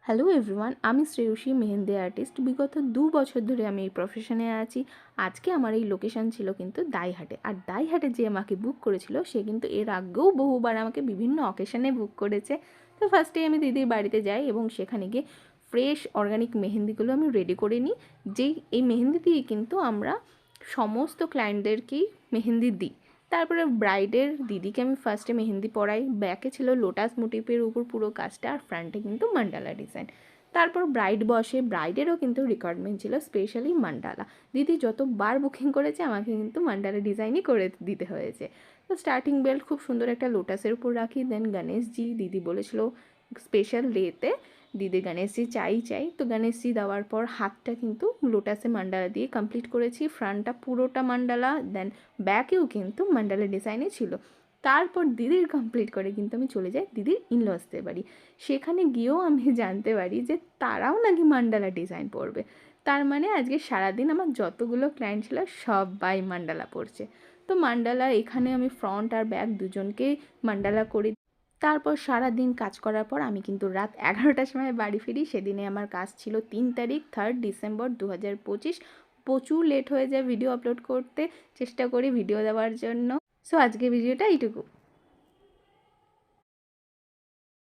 Hello everyone, আমি Shreyasi mehndi artist. বিগত 2 বছর ধরে আমি এই প্রফেশনে আছি। আজকে আমার এই লোকেশন ছিল কিন্তু দাইহাটে। আর দাইহাটে যে আমাকে বুক করেছিল সে কিন্তু এর আগেও বহুবার আমাকে বিভিন্ন অকেশনে বুক করেছে। তো ফার্স্টে আমি দিদির বাড়িতে যাই এবং সেখানে গিয়ে ফ্রেশ অর্গানিক মেহেন্দিগুলো আমি রেডি করে নিই। এই মেহেন্দি দিয়ে কিন্তু আমরা সমস্ত ক্লায়েন্টদেরকেই মেহেন্দি দিই। তারপরে ব্রাইডের দিদিকে আমি ফার্স্টে মেহেন্দি পরাই। ব্যাকে ছিল লোটাস মোটিভের উপর পুরো কাজটা, আর ফ্রন্টে কিন্তু মান্ডালা ডিজাইন। তারপর ব্রাইড বসে, ব্রাইডেরও কিন্তু রিকোয়ারমেন্ট ছিল স্পেশালি মান্ডালা। দিদি যতবার বুকিং করেছে আমাকে কিন্তু মান্ডালা ডিজাইনই করে দিতে হয়েছে। তো স্টার্টিং বেল্ট খুব সুন্দর একটা লোটাসের উপর রাখি। দেন গণেশজি দিদি বলেছিল স্পেশাল ডেতে দিদি গণেশজি চাই। তো গণেশজি দেওয়ার পর হাতটা কিন্তু লোটাসে মান্ডালা দিয়ে কমপ্লিট করেছি। ফ্রন্টটা পুরোটা মান্ডালা, দেন ব্যাকেও কিন্তু মান্ডালা ডিজাইনে ছিল। তারপর দিদির কমপ্লিট করে কিন্তু আমি চলে যাই দিদির ইনলসদের বাড়ি। সেখানে গিয়েও আমি জানতে পারি যে তারাও নাকি মান্ডালা ডিজাইন পরবে। তার মানে আজকে সারাদিন আমার যতগুলো ক্লায়েন্ট ছিল সবাই মান্ডালা পরছে। তো মান্ডালা এখানে আমি ফ্রন্ট আর ব্যাক দুজনকেই মান্ডালা করি। তারপর সারাদিন কাজ করার পর আমি কিন্তু রাত 11টার সময় বাড়ি ফিরি। সেদিনে আমার কাজ ছিল 3 তারিখ, 3 ডিসেম্বর 2025। প্রচুর লেট হয়ে যায় ভিডিও আপলোড করতে, চেষ্টা করি ভিডিও দেওয়ার জন্য। সো আজকে ভিডিওটা এইটুকু।